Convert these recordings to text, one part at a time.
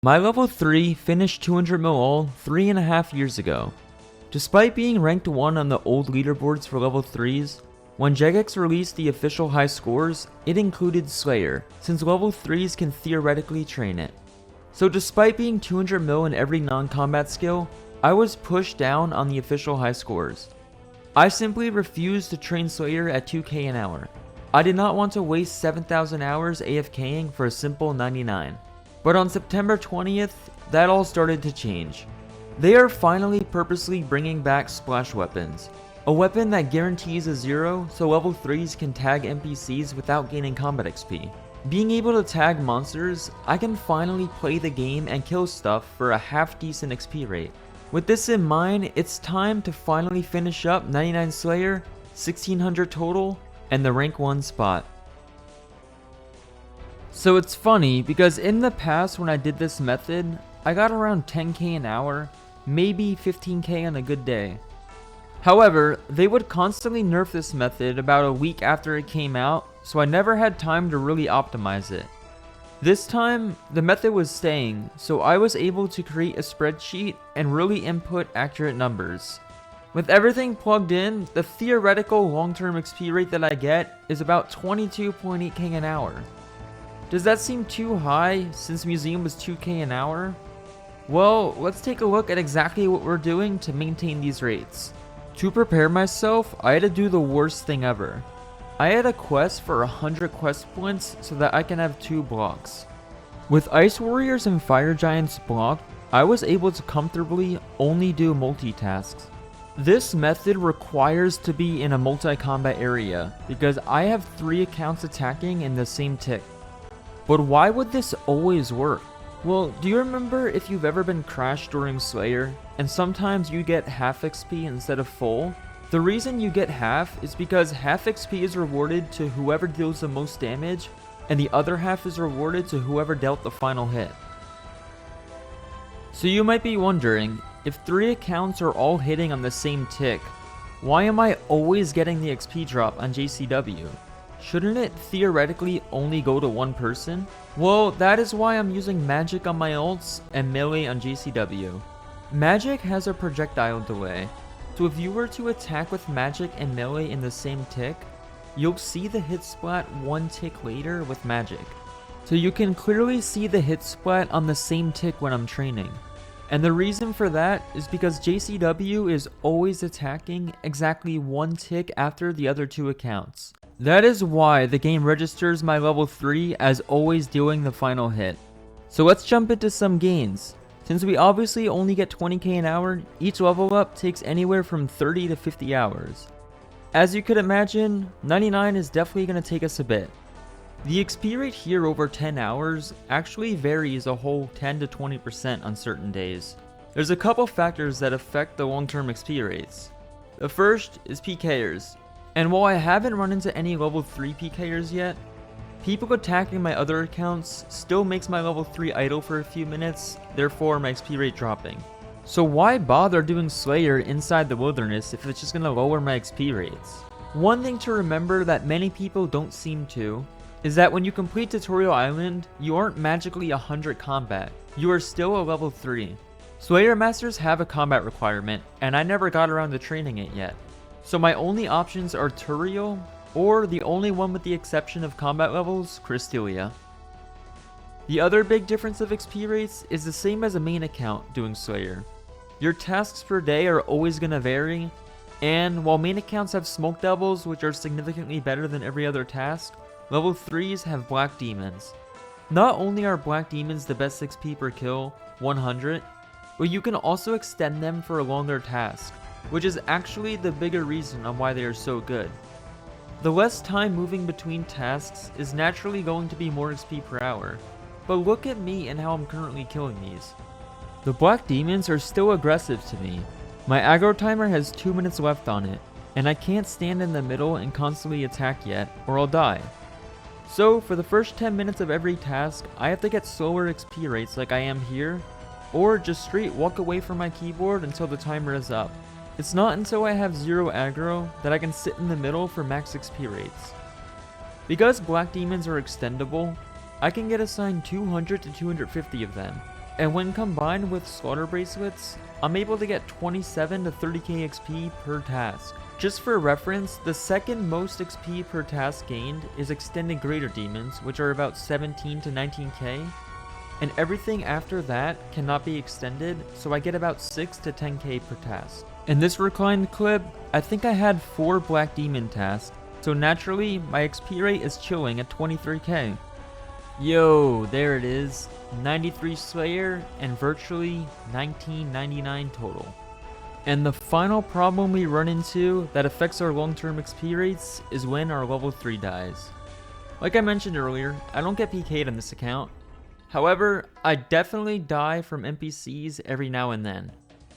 My level 3 finished 200 mil all 3.5 years ago. Despite being ranked 1 on the old leaderboards for level 3s, when Jagex released the official high scores, it included Slayer, since level 3s can theoretically train it. So despite being 200 mil in every non-combat skill, I was pushed down on the official high scores. I simply refused to train Slayer at 2k an hour. I did not want to waste 7,000 hours AFKing for a simple 99. But on September 20th, that all started to change. They are finally purposely bringing back splash weapons, a weapon that guarantees a 0 so level 3s can tag NPCs without gaining combat XP. Being able to tag monsters, I can finally play the game and kill stuff for a half decent XP rate. With this in mind, it's time to finally finish up 99 Slayer, 1600 total, and the rank 1 spot. So it's funny because in the past when I did this method, I got around 10k an hour, maybe 15k on a good day. However, they would constantly nerf this method about a week after it came out, so I never had time to really optimize it. This time, the method was staying, so I was able to create a spreadsheet and really input accurate numbers. With everything plugged in, the theoretical long-term XP rate that I get is about 22.8k an hour. Does that seem too high since Museum was 2k an hour? Well, let's take a look at exactly what we're doing to maintain these rates. To prepare myself, I had to do the worst thing ever. I had a quest for 100 quest points so that I can have 2 blocks. With Ice Warriors and Fire Giants blocked, I was able to comfortably only do multitasks. This method requires to be in a multi-combat area because I have 3 accounts attacking in the same tick. But why would this always work? Well, do you remember if you've ever been crashed during Slayer, and sometimes you get half XP instead of full? The reason you get half is because half XP is rewarded to whoever deals the most damage, and the other half is rewarded to whoever dealt the final hit. So you might be wondering, if 3 accounts are all hitting on the same tick, why am I always getting the XP drop on JCW? Shouldn't it theoretically only go to one person? Well, that is why I'm using magic on my ults and melee on JCW. Magic has a projectile delay, so if you were to attack with magic and melee in the same tick, you'll see the hit splat 1 tick later with magic. So you can clearly see the hit splat on the same tick when I'm training. And the reason for that is because JCW is always attacking exactly 1 tick after the other 2 accounts. That is why the game registers my level 3 as always doing the final hit. So let's jump into some gains. Since we obviously only get 20k an hour, each level up takes anywhere from 30 to 50 hours. As you could imagine, 99 is definitely going to take us a bit. The XP rate here over 10 hours actually varies a whole 10 to 20% on certain days. There's a couple factors that affect the long-term XP rates. The first is PKers. And while I haven't run into any level 3 PKers yet, people attacking my other accounts still makes my level 3 idle for a few minutes, therefore my XP rate dropping. So why bother doing Slayer inside the wilderness if it's just going to lower my XP rates? One thing to remember that many people don't seem to, is that when you complete Tutorial Island, you aren't magically 100 combat, you are still a level 3. Slayer Masters have a combat requirement, and I never got around to training it yet. So my only options are Turiel, or the only one with the exception of combat levels, Crystalia. The other big difference of XP rates is the same as a main account doing Slayer. Your tasks per day are always going to vary, and while main accounts have smoke devils which are significantly better than every other task, level 3s have black demons. Not only are black demons the best XP per kill, 100, but you can also extend them for a longer task, which is actually the bigger reason on why they are so good. The less time moving between tasks is naturally going to be more XP per hour, but look at me and how I'm currently killing these. The black demons are still aggressive to me. My aggro timer has 2 minutes left on it, and I can't stand in the middle and constantly attack yet, or I'll die. So for the first 10 minutes of every task, I have to get slower XP rates like I am here, or just straight walk away from my keyboard until the timer is up. It's not until I have 0 aggro that I can sit in the middle for max XP rates. Because black demons are extendable, I can get assigned 200 to 250 of them, and when combined with slaughter bracelets, I'm able to get 27 to 30k XP per task. Just for reference, the second most XP per task gained is extended greater demons, which are about 17 to 19k, and everything after that cannot be extended, so I get about 6 to 10k per task. In this reclined clip, I think I had 4 black demon tasks, so naturally my XP rate is chilling at 23k. Yo, there it is, 93 Slayer and virtually 1999 total. And the final problem we run into that affects our long-term XP rates is when our level 3 dies. Like I mentioned earlier, I don't get PK'd on this account. However, I definitely die from NPCs every now and then.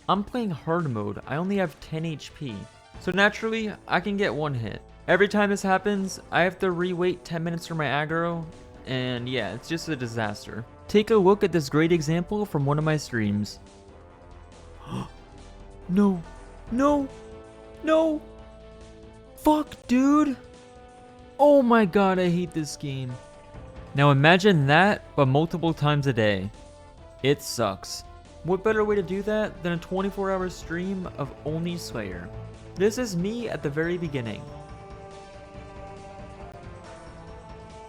I'm playing hard mode, I only have 10 HP, so naturally I can get one hit. Every time this happens, I have to re-wait 10 minutes for my aggro, and yeah, it's just a disaster. Take a look at this great example from one of my streams. No, no, no, fuck dude. Oh my god, I hate this game. Now imagine that, but multiple times a day. It sucks. What better way to do that than a 24-hour stream of only Slayer? This is me at the very beginning.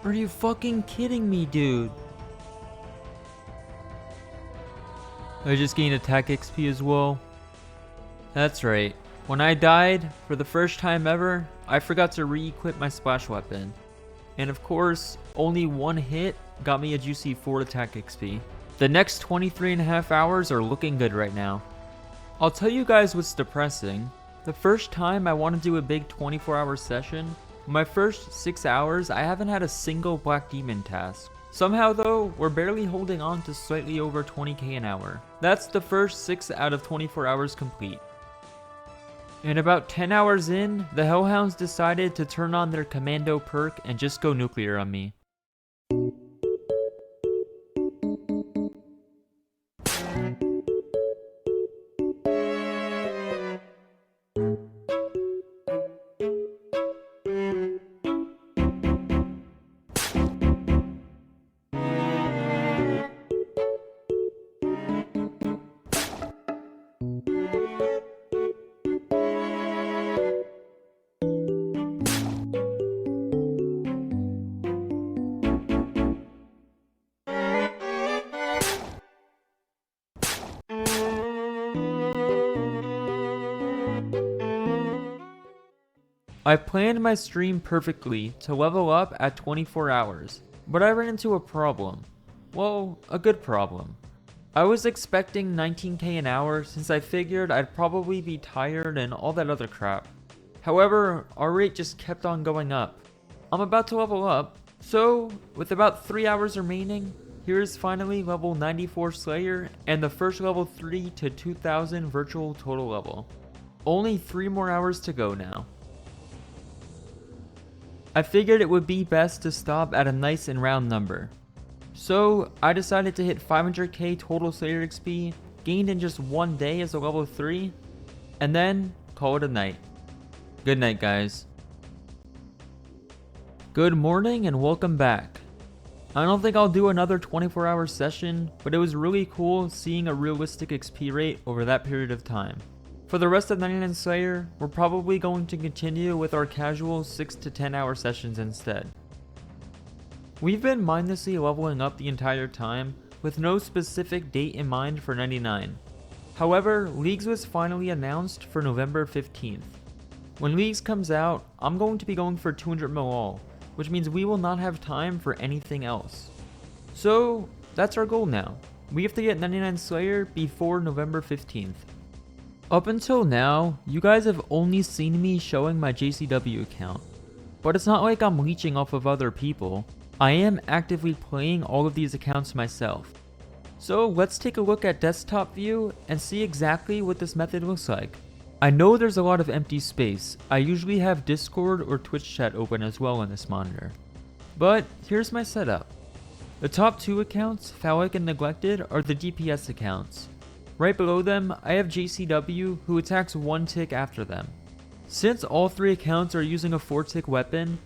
Are you fucking kidding me, dude? I just gained attack XP as well. That's right. When I died, for the first time ever, I forgot to re-equip my splash weapon. And of course, only one hit got me a juicy 4 attack XP. The next 23.5 hours are looking good right now. I'll tell you guys what's depressing. The first time I want to do a big 24-hour session, my first 6 hours I haven't had a single black demon task. Somehow though, we're barely holding on to slightly over 20k an hour. That's the first 6 out of 24 hours complete. And about 10 hours in, the Hellhounds decided to turn on their commando perk and just go nuclear on me. I planned my stream perfectly to level up at 24 hours, but I ran into a problem. Well, a good problem. I was expecting 19k an hour since I figured I'd probably be tired and all that other crap. However, our rate just kept on going up. I'm about to level up, so with about 3 hours remaining, here is finally level 94 Slayer and the first level 3 to 2000 virtual total level. Only 3 more hours to go now. I figured it would be best to stop at a nice and round number. So I decided to hit 500k total Slayer XP, gained in just one day as a level 3, and then call it a night. Good night guys. Good morning and welcome back. I don't think I'll do another 24-hour session, but it was really cool seeing a realistic XP rate over that period of time. For the rest of 99 Slayer, we're probably going to continue with our casual 6 to 10 hour sessions instead. We've been mindlessly leveling up the entire time, with no specific date in mind for 99. However, Leagues was finally announced for November 15th. When Leagues comes out, I'm going to be going for 200 mil all, which means we will not have time for anything else. So, that's our goal now. We have to get 99 Slayer before November 15th. Up until now, you guys have only seen me showing my JCW account. But it's not like I'm leeching off of other people. I am actively playing all of these accounts myself. So let's take a look at desktop view and see exactly what this method looks like. I know there's a lot of empty space. I usually have Discord or Twitch chat open as well on this monitor. But here's my setup. The top 2 accounts, Phallic and Neglected, are the DPS accounts. Right below them, I have JCW, who attacks 1 tick after them. Since all 3 accounts are using a 4 tick weapon,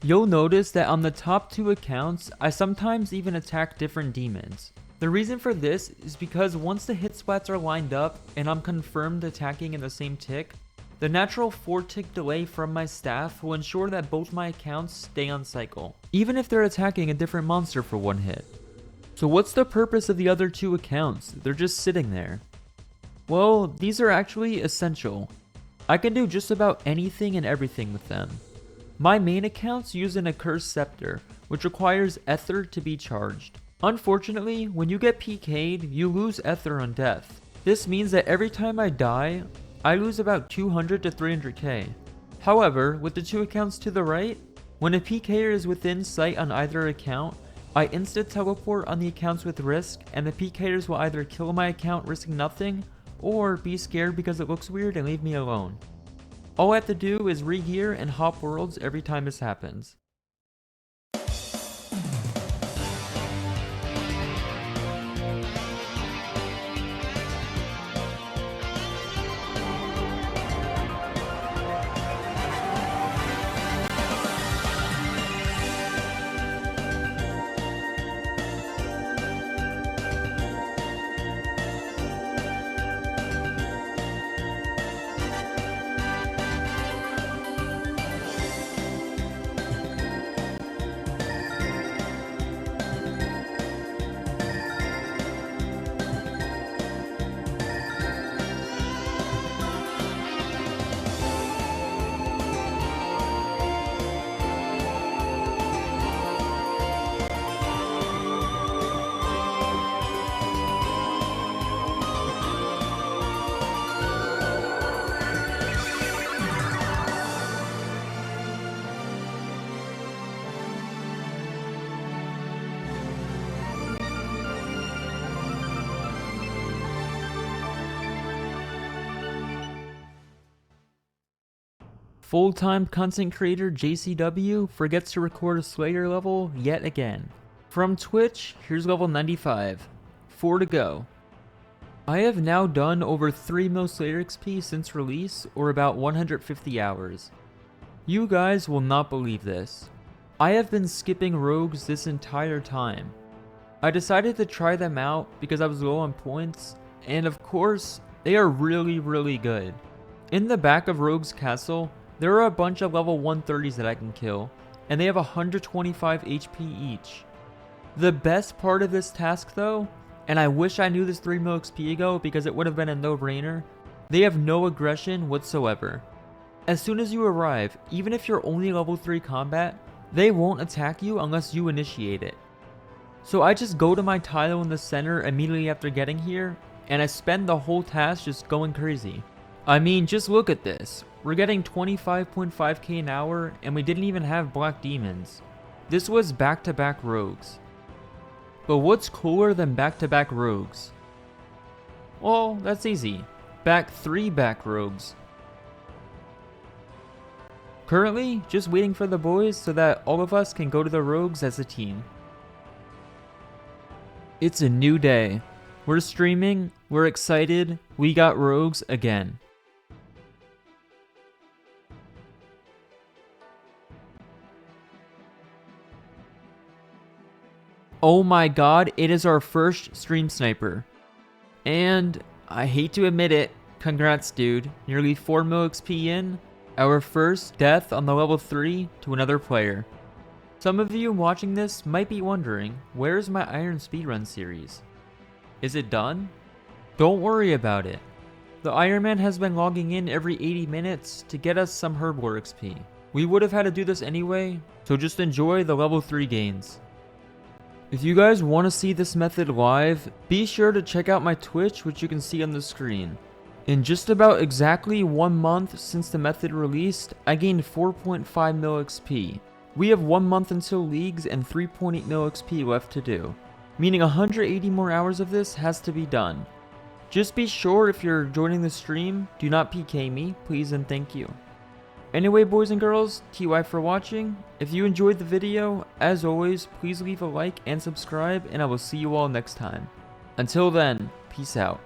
you'll notice that on the top 2 accounts, I sometimes even attack different demons. The reason for this is because once the hit splats are lined up and I'm confirmed attacking in the same tick, the natural 4-tick delay from my staff will ensure that both my accounts stay on cycle, even if they're attacking a different monster for one hit. So what's the purpose of the other 2 accounts? They're just sitting there. Well, these are actually essential. I can do just about anything and everything with them. My main accounts use an Accursed Scepter, which requires Ether to be charged. Unfortunately, when you get PK'd, you lose Ether on death. This means that every time I die, I lose about 200 to 300k. However, with the 2 accounts to the right, when a PKer is within sight on either account, I insta-teleport on the accounts with risk, and the PKers will either kill my account risking nothing, or be scared because it looks weird and leave me alone. All I have to do is re-gear and hop worlds every time this happens. Full-time content creator JCW forgets to record a Slayer level yet again. From Twitch, here's level 95. 4 to go. I have now done over 3 mil Slayer XP since release, or about 150 hours. You guys will not believe this. I have been skipping rogues this entire time. I decided to try them out because I was low on points, and of course, they are really good. In the back of Rogue's Castle, there are a bunch of level 130s that I can kill, and they have 125 HP each. The best part of this task though, and I wish I knew this 3 mil XP ago because it would have been a no-brainer, they have no aggression whatsoever. As soon as you arrive, even if you're only level 3 combat, they won't attack you unless you initiate it. So I just go to my tile in the center immediately after getting here, and I spend the whole task just going crazy. I mean, just look at this. We're getting 25.5k an hour, and we didn't even have black demons. This was back-to-back rogues. But what's cooler than back-to-back rogues? Well, that's easy. Back rogues. Currently, just waiting for the boys so that all of us can go to the rogues as a team. It's a new day. We're streaming, we're excited, we got rogues again. Oh my god, it is our first stream sniper. And I hate to admit it, congrats dude, nearly 4 mil XP in, our first death on the level 3 to another player. Some of you watching this might be wondering, where's my Iron Speedrun series? Is it done? Don't worry about it. The Iron Man has been logging in every 80 minutes to get us some Herblore XP. We would have had to do this anyway, so just enjoy the level 3 gains. If you guys want to see this method live, be sure to check out my Twitch, which you can see on the screen. In just about exactly 1 month since the method released, I gained 4.5 mil XP. We have 1 month until leagues and 3.8 mil XP left to do, meaning 180 more hours of this has to be done. Just be sure if you're joining the stream, do not PK me, please and thank you. Anyway, boys and girls, TY for watching. If you enjoyed the video, as always, please leave a like and subscribe, and I will see you all next time. Until then, peace out.